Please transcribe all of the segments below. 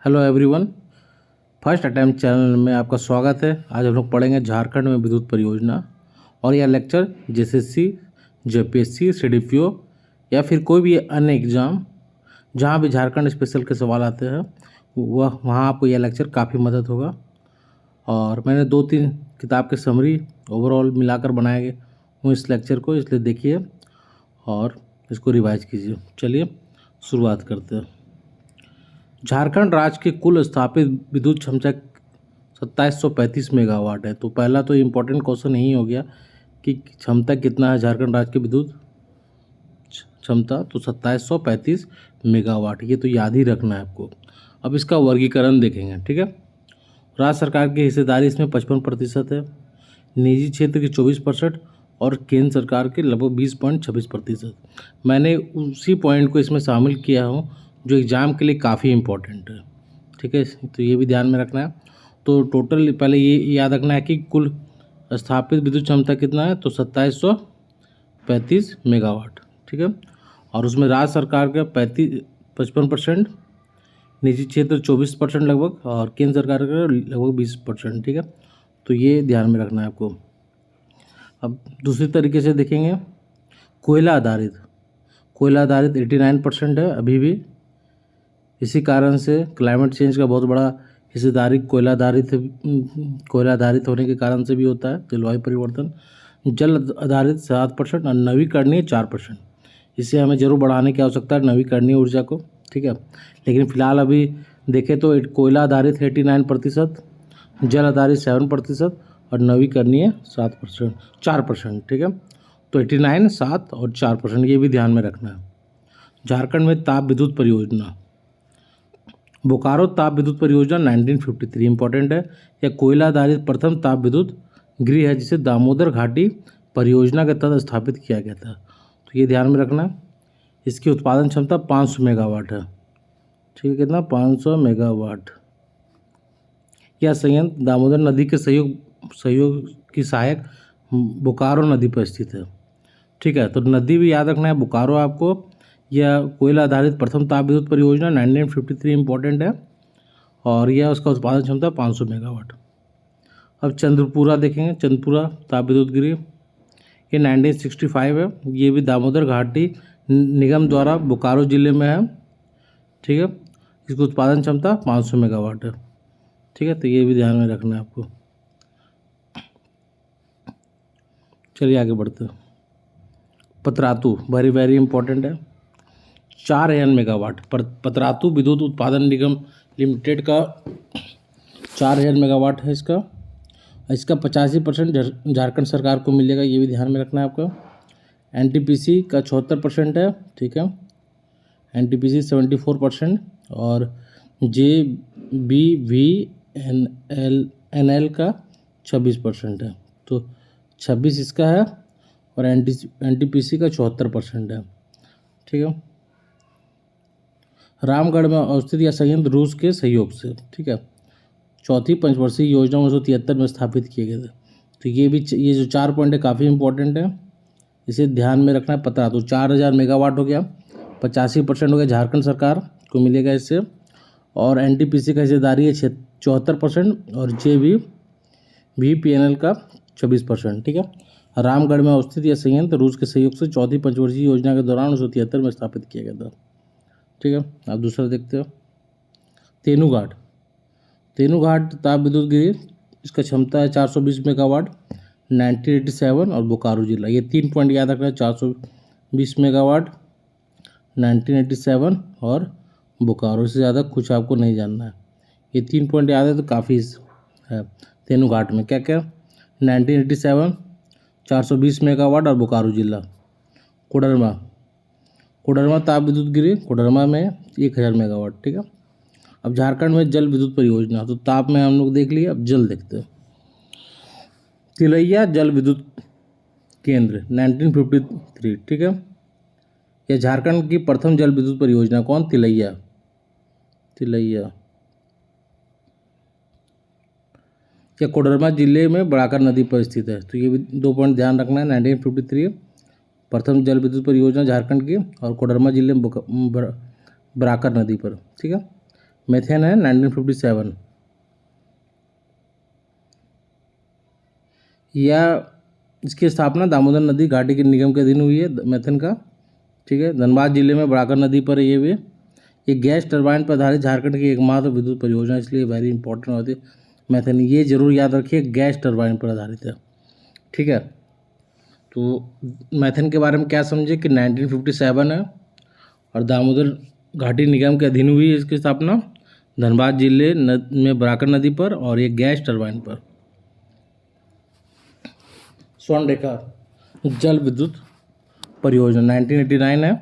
Hello everyone. First attempt channel में आपका स्वागत है। आज हम लोग पढ़ेंगे झारखंड में विद्युत परियोजना और यह लेक्चर जेएसएससी, जेपीएससी, सीडीपीओ या फिर कोई भी अन्य एग्ज़ाम जहां भी झारखंड स्पेशल के सवाल आते हैं वहां आपको यह लेक्चर काफ़ी मदद होगा। और मैंने 2-3 किताब के समरी ओवरऑल मिलाकर बनाए हूँ इस लेक्चर को, इसलिए देखिए और इसको रिवाइज कीजिए। चलिए शुरुआत करते हैं। झारखंड राज्य की कुल स्थापित विद्युत क्षमता 2735 मेगावाट है। तो पहला तो इम्पोर्टेंट क्वेश्चन यही हो गया कि क्षमता कितना है झारखंड राज्य की विद्युत क्षमता, तो 2735 मेगावाट। ये तो याद ही रखना है आपको। अब इसका वर्गीकरण देखेंगे, ठीक है। राज्य सरकार की हिस्सेदारी इसमें 55% है, निजी क्षेत्र की 24% और केंद्र सरकार के लगभग 20.26%। मैंने उसी पॉइंट को इसमें शामिल किया हूँ जो एग्ज़ाम के लिए काफ़ी इम्पोर्टेंट है, ठीक है। तो ये भी ध्यान में रखना है। तो टोटल पहले ये याद रखना है कि कुल स्थापित विद्युत क्षमता कितना है, तो 2735 मेगावाट, ठीक है। और उसमें राज्य सरकार का 55%, निजी क्षेत्र 24% लगभग और केंद्र सरकार का लगभग 20%, ठीक है। तो ये ध्यान में रखना है आपको। अब दूसरी तरीके से देखेंगे, कोयला आधारित 89% है अभी भी। इसी कारण से क्लाइमेट चेंज का बहुत बड़ा हिस्सेदारी कोयला आधारित होने के कारण से भी होता है, जलवायु परिवर्तन। जल आधारित 7% और नवीकरणीय 4%। इसे हमें जरूर बढ़ाने की आवश्यकता है, नवीकरणीय ऊर्जा को, ठीक है। लेकिन फिलहाल अभी देखें तो कोयला आधारित 89%, जल आधारित 7% और नवीकरणीय 4%, ठीक है। तो 89, 7 और 4%, ये भी ध्यान में रखना है। झारखंड में ताप विद्युत परियोजना, बोकारो ताप विद्युत परियोजना 1953 इंपॉर्टेंट है। यह कोयला आधारित प्रथम ताप विद्युत गृह है जिसे दामोदर घाटी परियोजना के तहत स्थापित किया गया था। तो ये ध्यान में रखना। इसकी उत्पादन क्षमता 500 मेगावाट है, ठीक है। कितना? 500 मेगावाट। यह संयंत्र दामोदर नदी के सहयोग की सहायक बोकारो नदी पर स्थित है, ठीक है। तो नदी भी याद रखना है, बोकारो आपको। यह कोयला आधारित प्रथम ताप विद्युत परियोजना 1953 इंपॉर्टेंट है और यह उसका उत्पादन क्षमता 500 मेगावाट। अब चंद्रपुरा देखेंगे, चंद्रपुरा ताप विद्युत गृह, ये 1965 है। ये भी दामोदर घाटी निगम द्वारा बोकारो जिले में है, ठीक है। इसकी उत्पादन क्षमता 500 मेगावाट है, ठीक है। तो ये भी ध्यान में रखना है आपको। चलिए आगे बढ़ते हैं। पतरातू वेरी वेरी इंपॉर्टेंट है, 4000 मेगावाट। पतरातू विद्युत उत्पादन निगम लिमिटेड का 4000 मेगावाट है इसका। 85% झारखंड सरकार को मिलेगा, ये भी ध्यान में रखना है आपको। एनटीपीसी का 74% है, ठीक है। एनटीपीसी 74% और JBVNL का 26% है। तो 26 इसका है और एनटीपीसी का 74% है, ठीक है। रामगढ़ में अवस्थित यह संयंत्र रूस के सहयोग से, ठीक है, चौथी पंचवर्षीय योजना 1973 में स्थापित किए गए थे। तो ये जो 4 पॉइंट है काफ़ी इंपॉर्टेंट है, इसे ध्यान में रखना पता। तो 4000 मेगावाट हो गया, 85% हो गया झारखंड सरकार को मिलेगा इससे। और एनटीपीसी का हिस्सेदारी है 74% और JBVPNL का 26%, ठीक है। रामगढ़ में अवस्थित यह संयंत्र रूस के सहयोग से चौथी पंचवर्षीय योजना के दौरान 1973 में स्थापित किया गया था, ठीक है। आप दूसरा देखते हो, तेनूघाट ताप विद्युत गृह, इसका क्षमता है 420 मेगावाट, 1987 और बोकारो जिला। ये 3 पॉइंट याद रखना है, 420 मेगावाट, 1987 और बोकारो। से ज़्यादा कुछ आपको नहीं जानना है, ये 3 पॉइंट याद है तो काफ़ी है। तेनूघाट में क्या क्या? 1987, 420 मेगावाट और बोकारो जिला। कोडरमा ताप विद्युत गृह, कोडरमा में 1000 मेगावाट, ठीक है। अब झारखंड में जल विद्युत परियोजना, तो ताप में हम लोग देख लिए, अब जल देखते हैं। तिलैया जल विद्युत केंद्र 1953, ठीक है। यह झारखंड की प्रथम जल विद्युत परियोजना। कौन? तिलैया। यह कोडरमा जिले में बराकर नदी पर स्थित है। तो ये भी 2 पॉइंट ध्यान रखना है। 1953 प्रथम जल विद्युत परियोजना झारखंड की और कोडरमा जिले में बराकर नदी पर, ठीक है। मेथेन है 1957। या इसकी स्थापना दामोदर नदी घाटी के निगम के अधीन हुई है मेथेन का। ठीक है, धनबाद जिले में बड़ाकर नदी पर है ये भी। ये गैस टरबाइन पर आधारित झारखंड की एकमात्र विद्युत परियोजना, इसलिए वेरी इंपॉर्टेंट होती है मेथेन। ये जरूर याद रखिए, गैस टरबाइन पर आधारित है। ठीक है, तो मेथेन के बारे में क्या समझे कि 1957 है और दामोदर घाटी निगम के अधीन हुई है इसकी स्थापना धनबाद जिले में बराकर नदी पर, और ये गैस टरबाइन पर। स्वर्णरेखा जल विद्युत परियोजना 1989 है,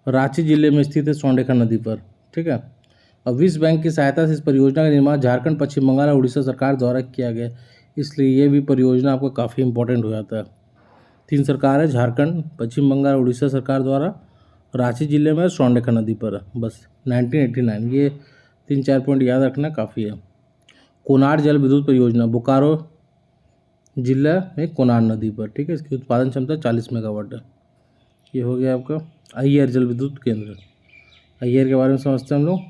रांची जिले में स्थित है स्वर्णरेखा नदी पर। ठीक है, और विश्व बैंक की सहायता से इस परियोजना का निर्माण झारखंड, पश्चिम बंगाल और उड़ीसा सरकार द्वारा किया गया, इसलिए ये भी परियोजना आपको काफ़ी इंपॉर्टेंट हो जाता है। 3 सरकार है, झारखंड, पश्चिम बंगाल, उड़ीसा सरकार द्वारा, रांची जिले में स्वर्णरेखा नदी पर है। बस 1989, ये 3-4 पॉइंट याद रखना काफ़ी है। कोनार जल विद्युत परियोजना बोकारो जिला में कोनार नदी पर। ठीक है, इसकी उत्पादन क्षमता 40 मेगावाट है। ये हो गया आपका अय्यर जल विद्युत केंद्र। अय्यर के बारे में समझते हैं हम लोग।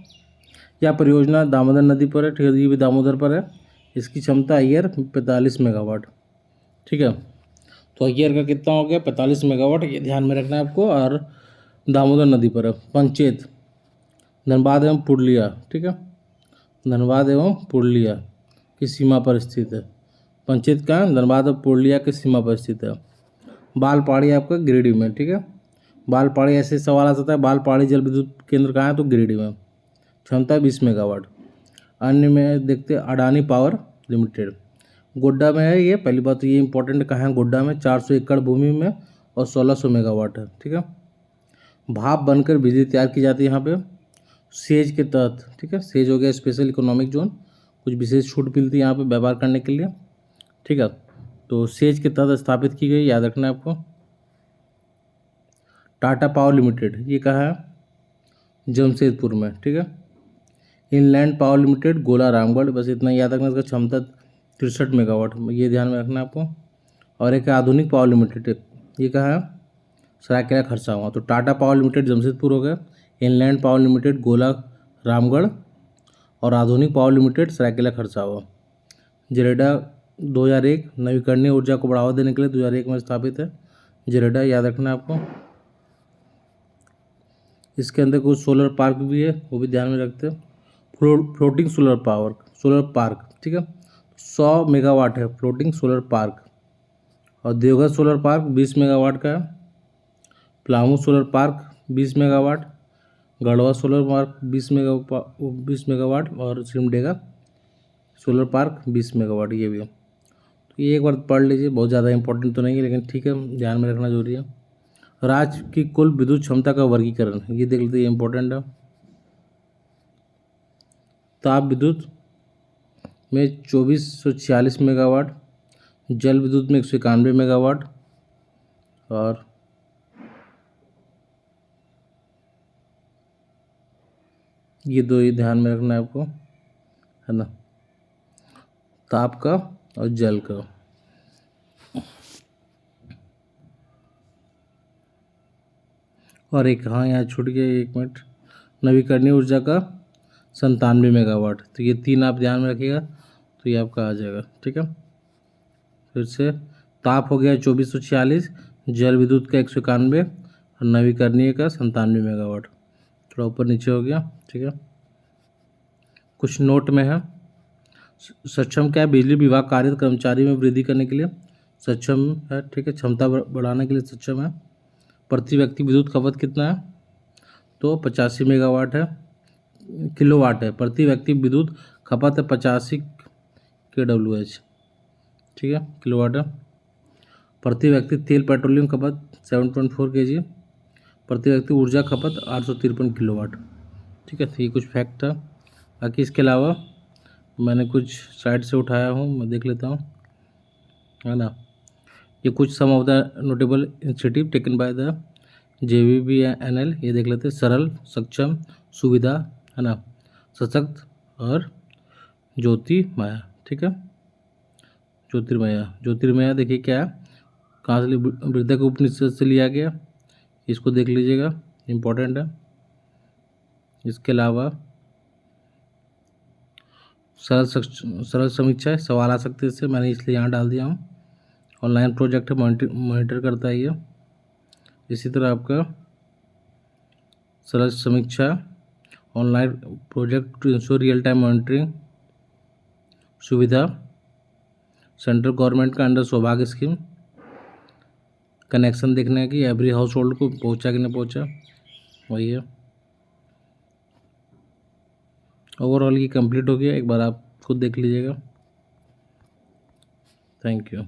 यह परियोजना दामोदर नदी पर है। ठीक है, ये भी दामोदर पर है। इसकी क्षमता अय्यर 45 मेगावाट। ठीक है, तो अय्यर का कितना हो गया 45 मेगावाट, ये ध्यान में रखना है आपको। और दामोदर नदी पर है। पंचेत धनबाद एवं पुरुलिया। ठीक है, धनबाद एवं पुरुलिया की सीमा पर स्थित है। पंचेत का धनबाद और पुरुलिया की सीमा पर स्थित है। बालपाड़ी आपका गिरिडीह में। ठीक है, बालपाड़ी ऐसे सवाल आ सकता है, बालपाड़ी जल विद्युत केंद्र कहाँ है, तो गिरिडीह में। क्षमता 20 मेगावाट। अन्य में देखते हैं अडानी पावर लिमिटेड, गोड्डा में है ये। पहली बात तो ये इंपॉर्टेंट कहाँ है, गोड्डा में 400 एकड़ भूमि में और 1600 मेगावाट है। ठीक है, भाप बनकर बिजली तैयार की जाती है यहाँ पे सेज के तहत। ठीक है, सेज हो गया स्पेशल इकोनॉमिक जोन, कुछ विशेष छूट मिलती है यहाँ पे व्यापार करने के लिए। ठीक है, तो सेज के तहत स्थापित की गई, याद रखना है आपको। टाटा पावर लिमिटेड, ये कहाँ है, जमशेदपुर में। ठीक है, इनलैंड पावर लिमिटेड गोला रामगढ़, बस इतना याद रखना। इसका क्षमता 63 मेगावाट, ये ध्यान में रखना है आपको। और एक आधुनिक पावर लिमिटेड, ये कहाँ है, सरायकेला खरसावां। तो टाटा पावर लिमिटेड जमशेदपुर हो गया, इनलैंड पावर लिमिटेड गोला रामगढ़, और आधुनिक पावर लिमिटेड सरायकेला खरसावां। जेरेडा 2001 नवीकरणीय ऊर्जा को बढ़ावा देने के लिए 2001 में स्थापित है जेरेडा, याद रखना है आपको। इसके अंदर कुछ सोलर पार्क भी है, वो भी ध्यान में रखते हैं। Floating solar park. ठीक है, 100 मेगावाट है फ्लोटिंग सोलर पार्क। और देवघर सोलर पार्क 20 मेगावाट का है। Palamu solar park 20 megawatt. Garhwa solar park 20 megawatt. और सिमडेगा सोलर पार्क 20 मेगावाट, ये भी है। तो ये एक बार पढ़ लीजिए, बहुत ज़्यादा इंपॉर्टेंट तो नहीं है, लेकिन ठीक है, ध्यान में रखना जरूरी है। राज्य की कुल विद्युत क्षमता का वर्गीकरण, ये देख लेते हैं, इंपॉर्टेंट है। ताप विद्युत में 2446 मेगावाट, जल विद्युत में 191 मेगावाट, और ये दो ही ध्यान में रखना है आपको, है ना, ताप का और जल का। और एक, हाँ यहाँ छूट गया, 1 मिनट, नवीकरणीय ऊर्जा का 97 मेगावाट। तो ये 3 आप ध्यान में रखिएगा, तो ये आपका आ जाएगा। ठीक है, फिर से ताप हो गया 2446, जल विद्युत का 191, और नवीकरणीय का 97 मेगावाट। थोड़ा ऊपर नीचे हो गया। ठीक है, कुछ नोट में है। सक्षम क्या है, बिजली विभाग कार्यरत कर्मचारी में वृद्धि करने के लिए सक्षम है। ठीक है, क्षमता बढ़ाने के लिए सक्षम है। प्रति व्यक्ति विद्युत खपत कितना है, तो 85 मेगावाट है, किलोवाट है। प्रति व्यक्ति विद्युत खपत है 85 kWh। ठीक है, किलोवाट है। प्रति व्यक्ति तेल पेट्रोलियम खपत 7.4 kg। प्रति व्यक्ति ऊर्जा खपत 853 किलोवाट। ठीक है, तो ये कुछ फैक्ट था। बाकी इसके अलावा मैंने कुछ साइट से उठाया हूँ, मैं देख लेता हूँ, है ना। ये कुछ some of the notable initiative taken by the JVBNL, ये देख लेते हैं। सरल, सक्षम, सुविधा, है ना, सशक्त, और ज्योतिर्मया। ठीक है, ज्योतिर्मया देखिए क्या है, कहाँ से वृद्धक उपनिषद से लिया गया, इसको देख लीजिएगा, इम्पोर्टेंट है। इसके अलावा सरल समीक्षा है, सवाल आ सकते हैं इससे, मैंने इसलिए यहाँ डाल दिया हूँ। ऑनलाइन प्रोजेक्ट है, मॉनिटर करता है ये। इसी तरह आपका सरल समीक्षा online project to ensure real time monitoring सुविधा, सेंट्रल गवर्नमेंट का अंडर सौभाग्य स्कीम, कनेक्शन देखने की एवरी हाउस होल्ड को पहुँचा कि नहीं पहुँचा, वही है। ओवरऑल ये कंप्लीट हो गया, एक बार आप खुद देख लीजिएगा। Thank you.